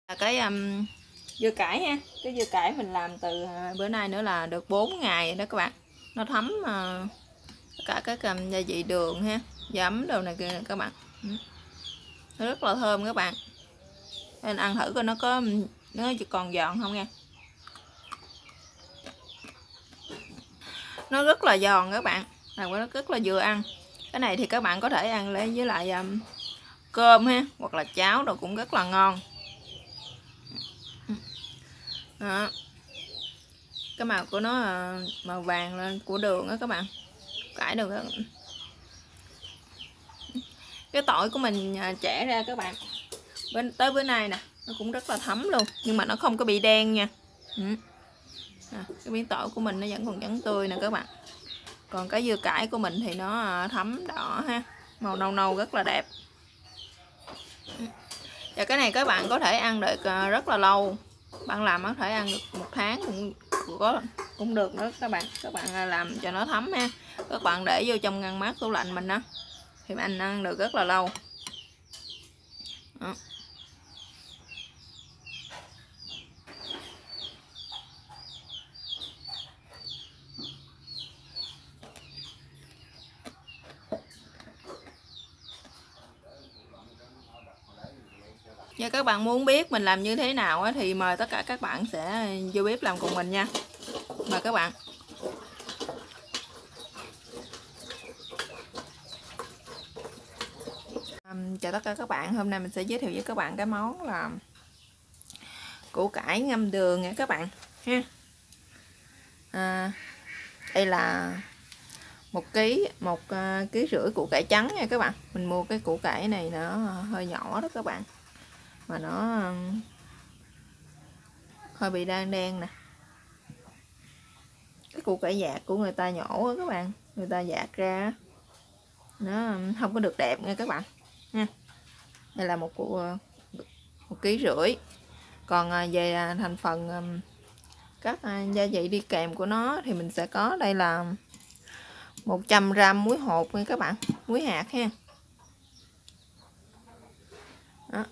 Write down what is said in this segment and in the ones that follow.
Là cái dưa cải ha. Cái dưa cải mình làm từ bữa nay nữa là được 4 ngày rồi đó các bạn. Nó thấm tất cả các gia vị đường ha, giấm đồ này kia các bạn. Nó rất là thơm các bạn. Nên ăn thử coi nó chỉ còn giòn không nha. Nó rất là giòn các bạn, làm nó rất là vừa ăn. Cái này thì các bạn có thể ăn với lại cơm ha, hoặc là cháo đồ cũng rất là ngon. Đó. Cái màu của nó màu vàng lên của đường đó các bạn, cải được đó. Cái tỏi của mình chẻ ra các bạn, tới bữa nay nè nó cũng rất là thấm luôn, nhưng mà nó không có bị đen nha. Cái miếng tỏi của mình nó vẫn còn trắng tươi nè các bạn. Còn cái dưa cải của mình thì nó thấm đỏ ha, màu nâu nâu rất là đẹp. Và cái này các bạn có thể ăn được rất là lâu. Bạn làm có thể ăn được 1 tháng cũng được nữa các bạn. Các bạn làm cho nó thấm ha. Các bạn để vô trong ngăn mát tủ lạnh mình đó thì anh ăn được rất là lâu. Đó. Nếu các bạn muốn biết mình làm như thế nào thì mời tất cả các bạn sẽ vô bếp làm cùng mình nha. Mời các bạn. Chào tất cả các bạn, hôm nay mình sẽ giới thiệu với các bạn cái món là củ cải ngâm đường nha các bạn ha. Đây là 1,5 kg củ cải trắng nha các bạn. Mình mua cái củ cải này nó hơi nhỏ đó các bạn, mà nó hơi bị đen đen nè. Cái củ cải dạt của người ta nhổ các bạn, người ta dạt ra nó không có được đẹp nha các bạn ha. Đây là 1,5 kg. Còn về thành phần các gia vị đi kèm của nó thì mình sẽ có đây là 100g muối hột nha các bạn, muối hạt ha. Đó.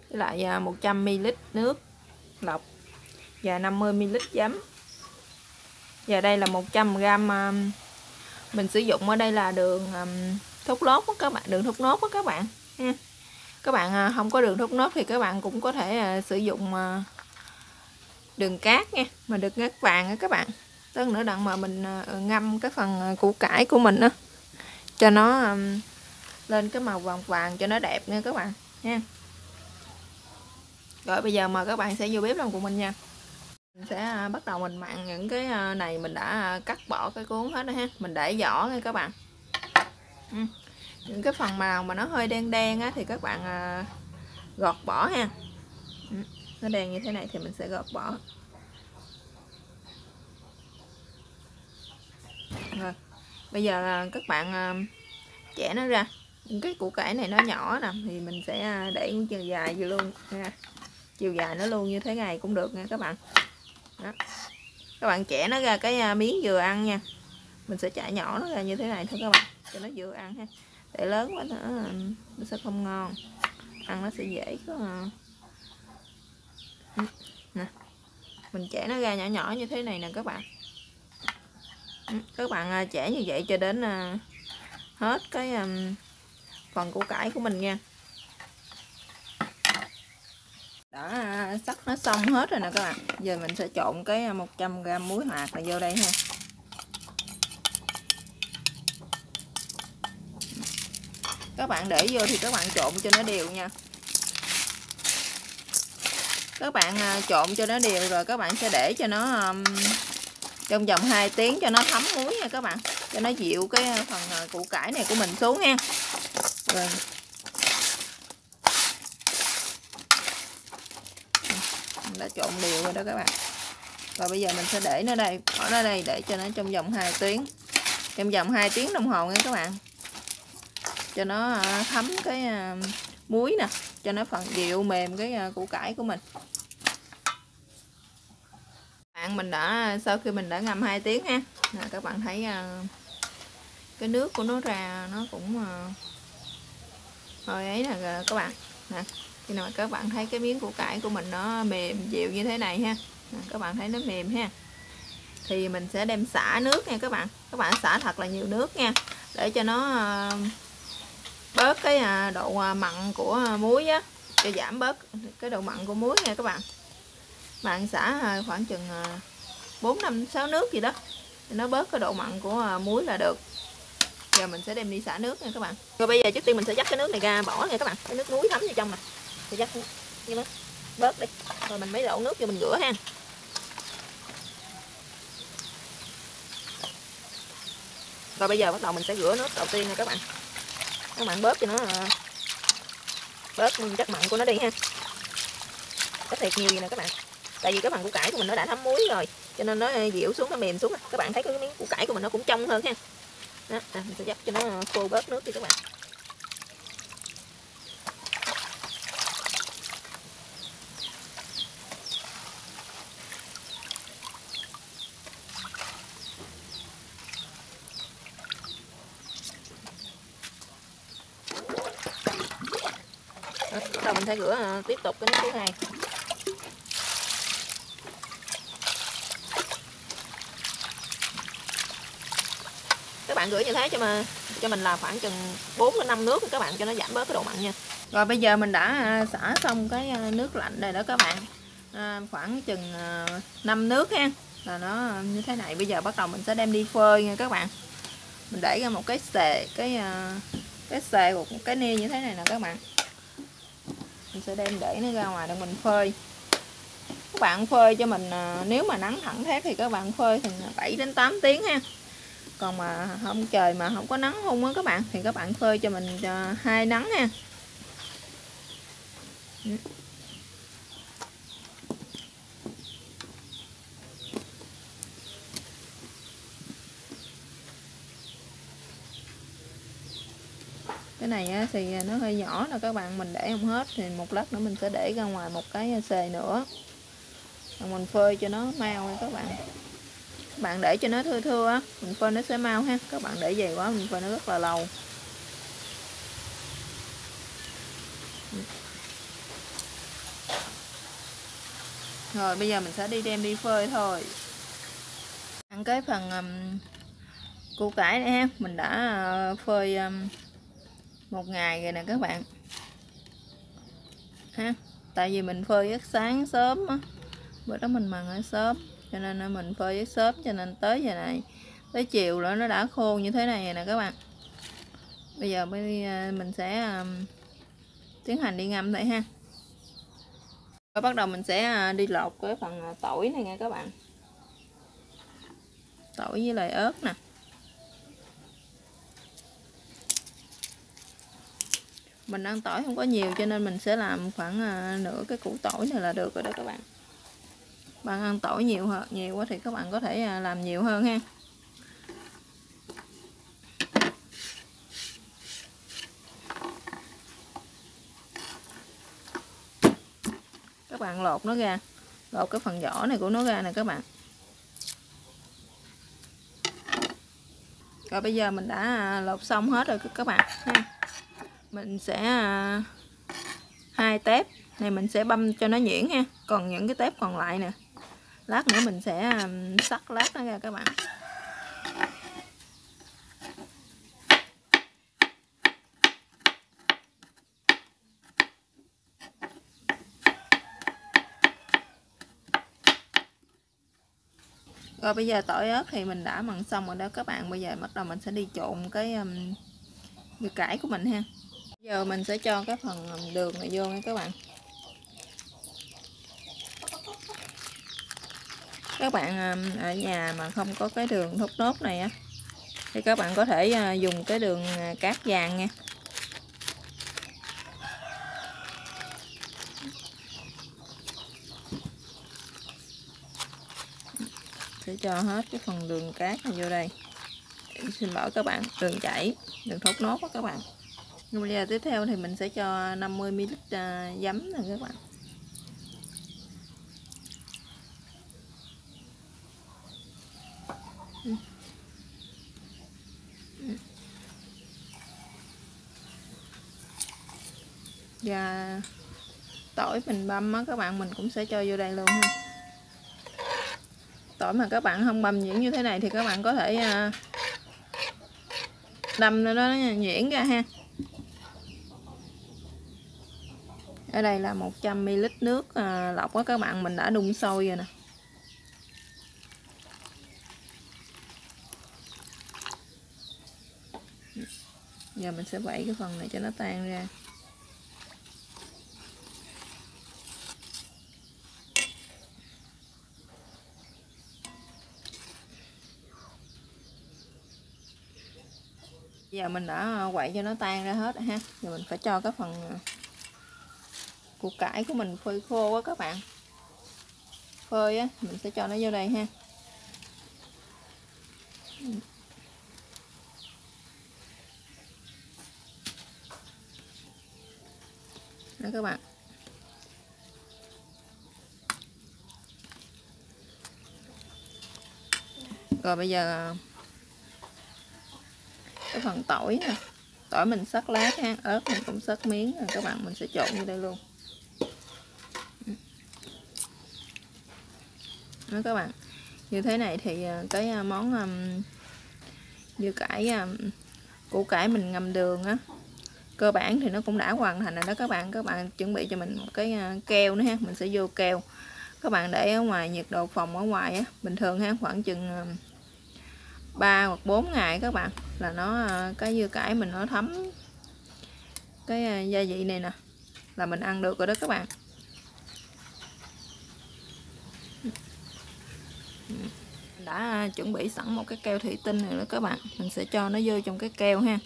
Với lại 100ml nước lọc và 50ml giấm. Và đây là 100g mình sử dụng ở đây là đường thốt nốt đó các bạn, đường thốt nốt đó các bạn ha. Các bạn không có đường thốt nốt thì các bạn cũng có thể sử dụng đường cát nha, mà được cát vàng đó các bạn. Tức nữa đặng mà mình ngâm cái phần củ cải của mình đó, cho nó lên cái màu vàng vàng cho nó đẹp nha các bạn nha. Rồi bây giờ mời các bạn sẽ vô bếp làm cùng mình nha. Mình sẽ bắt đầu mình mặn những cái này mình đã cắt bỏ cái cuống hết đó ha, mình để vỏ nha các bạn. Những cái phần màu mà nó hơi đen đen á thì các bạn gọt bỏ ha. Nó đen như thế này thì mình sẽ gọt bỏ. Rồi bây giờ các bạn chẻ nó ra. Những cái củ cải này nó nhỏ nè thì mình sẽ để chiều dài vô luôn nha. Chiều dài nó luôn như thế này cũng được nha các bạn. Đó. Các bạn chẻ nó ra cái miếng vừa ăn nha. Mình sẽ chẻ nhỏ nó ra như thế này thôi các bạn, cho nó vừa ăn ha. Để lớn quá nó sẽ không ngon, ăn nó sẽ dễ có nè. Mình chẻ nó ra nhỏ nhỏ như thế này nè các bạn. Các bạn chẻ như vậy cho đến hết cái phần củ cải của mình nha. Đã sắc nó xong hết rồi nè các bạn. Giờ mình sẽ trộn cái 100g muối hạt này vô đây ha. Các bạn để vô thì các bạn trộn cho nó đều nha. Các bạn trộn cho nó đều rồi các bạn sẽ để cho nó trong vòng 2 tiếng cho nó thấm muối nha các bạn, cho nó dịu cái phần củ cải này của mình xuống ha. Rồi mình đã trộn đều rồi đó các bạn. Và bây giờ mình sẽ để nó đây, bỏ nó đây để cho nó trong vòng 2 tiếng. Trong vòng 2 tiếng đồng hồ nha các bạn. Cho nó thấm cái muối nè, cho nó phần dịu mềm cái củ cải của mình. Mình sau khi mình đã ngâm 2 tiếng ha, các bạn thấy cái nước của nó ra nó cũng hơi ấy nè các bạn nè. khi nào các bạn thấy cái miếng củ cải của mình nó mềm dịu như thế này ha, các bạn thấy nó mềm ha, thì mình sẽ đem xả nước nha các bạn xả thật là nhiều nước nha, để cho nó bớt cái độ mặn của muối á, cho giảm bớt cái độ mặn của muối nha các bạn xả khoảng chừng 4, 5, 6 nước gì đó thì nó bớt cái độ mặn của muối là được. Giờ mình sẽ đem đi xả nước nha các bạn. Rồi bây giờ trước tiên mình sẽ dắt cái nước này ra bỏ nha các bạn, cái nước muối thấm vào trong này thì dắt như nó bớt đi, rồi mình mới đổ nước vô mình rửa ha. Rồi bây giờ bắt đầu mình sẽ rửa nước đầu tiên nha các bạn bớt cho nó bớt chất mặn của nó đi ha, cái thiệt nhiều gì nè các bạn, tại vì cái phần củ cải của mình nó đã thấm muối rồi cho nên nó dịu xuống, nó mềm xuống. Các bạn thấy cái miếng củ cải của mình nó cũng trong hơn ha. Đó, mình sẽ dắt cho nó khô bớt nước đi các bạn. Đó, bắt đầu mình sẽ rửa tiếp tục cái nước thứ hai. Các bạn rửa như thế cho mình là khoảng chừng 4 đến 5 nước các bạn, cho nó giảm bớt cái độ mặn nha. Rồi bây giờ mình đã xả xong cái nước lạnh rồi đó các bạn, khoảng chừng 5 nước ha, là nó như thế này. Bây giờ bắt đầu mình sẽ đem đi phơi nha các bạn. Mình để ra một cái xề, cái xề một cái ni như thế này nè các bạn. Mình sẽ đem để nó ra ngoài để mình phơi. Các bạn phơi cho mình nếu mà nắng thẳng thét thì các bạn phơi thành 7 đến 8 tiếng ha. Còn mà không, trời mà không có nắng hung á các bạn, thì các bạn phơi cho mình 2 nắng ha. Cái này thì nó hơi nhỏ nè các bạn, mình để không hết thì một lát nữa mình sẽ để ra ngoài một cái xề nữa, rồi mình phơi cho nó mau nha các bạn. Các bạn để cho nó thưa thưa á, mình phơi nó sẽ mau ha. Các bạn để dày quá mình phơi nó rất là lâu. Rồi bây giờ mình sẽ đem đi phơi thôi. Ăn cái phần củ cải này ha, mình đã phơi 1 ngày rồi nè các bạn ha. Tại vì mình phơi rất sáng sớm á, bữa đó mình mần ở sớm cho nên mình phơi rất sớm, cho nên tới giờ này, tới chiều nữa nó đã khô như thế này rồi nè các bạn. Bây giờ mình sẽ tiến hành đi ngâm thôi ha. Rồi bắt đầu mình sẽ đi lột cái phần tỏi này nha các bạn, tỏi với lại ớt nè. Mình ăn tỏi không có nhiều cho nên mình sẽ làm khoảng nửa cái củ tỏi này là được rồi đó các bạn. Bạn ăn tỏi nhiều quá thì các bạn có thể làm nhiều hơn ha. Các bạn lột nó ra, lột cái phần vỏ này của nó ra nè các bạn. Rồi bây giờ mình đã lột xong hết rồi các bạn ha. Mình sẽ 2 tép này mình sẽ băm cho nó nhuyễn ha. Còn những cái tép còn lại nè, lát nữa mình sẽ sắc lát nó ra các bạn. Rồi bây giờ tỏi ớt thì mình đã mần xong rồi đó các bạn. Bây giờ bắt đầu mình sẽ đi trộn cái dưa cải của mình ha. Bây giờ mình sẽ cho cái phần đường này vô nha các bạn. Các bạn ở nhà mà không có cái đường thốt nốt này á thì các bạn có thể dùng cái đường cát vàng nha. Sẽ cho hết cái phần đường cát này vô đây. Xin lỗi các bạn, đường chảy, đường thốt nốt đó các bạn. Nhưng bây giờ tiếp theo thì mình sẽ cho 50 ml giấm nè các bạn. Và tỏi mình băm á các bạn, mình cũng sẽ cho vô đây luôn ha. Tỏi mà các bạn không băm nhuyễn như thế này thì các bạn có thể đâm nó nhuyễn ra ha. Ở đây là 100ml nước lọc á các bạn, mình đã đun sôi rồi nè. Giờ mình sẽ vẩy cái phần này cho nó tan ra. Giờ mình đã quậy cho nó tan ra hết ha. Giờ mình phải cho cái phần củ cải của mình phơi khô á các bạn. Phơi á, mình sẽ cho nó vô đây ha. Đó các bạn. Rồi bây giờ cái phần tỏi nè. Tỏi mình xắt lát ha, ớt mình cũng xắt miếng rồi các bạn, mình sẽ trộn vô đây luôn. Đó các bạn. Như thế này thì cái món dưa cải củ cải mình ngâm đường á, cơ bản thì nó cũng đã hoàn thành rồi đó các bạn. Các bạn chuẩn bị cho mình một cái keo nữa ha, mình sẽ vô keo. Các bạn để ở ngoài nhiệt độ phòng ở ngoài á, bình thường ha, khoảng chừng 3 hoặc 4 ngày các bạn, là nó cái dưa cải mình nó thấm cái gia vị này nè, là mình ăn được rồi đó các bạn. Đã chuẩn bị sẵn một cái keo thủy tinh rồi đó các bạn, mình sẽ cho nó vô trong cái keo ha.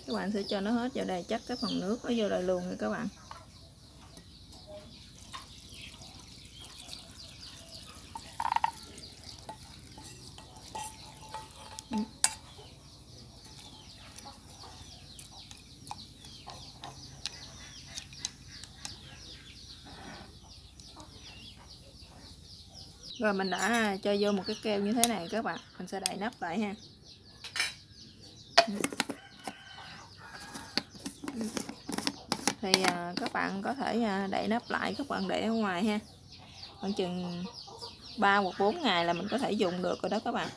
Các bạn sẽ cho nó hết vào đây, chắc cái phần nước nó vô đây luôn rồi các bạn. Rồi mình đã cho vô một cái keo như thế này các bạn, mình sẽ đậy nắp lại ha. Thì các bạn có thể đậy nắp lại, các bạn để ở ngoài ha, khoảng chừng 3 hoặc 4 ngày là mình có thể dùng được rồi đó các bạn.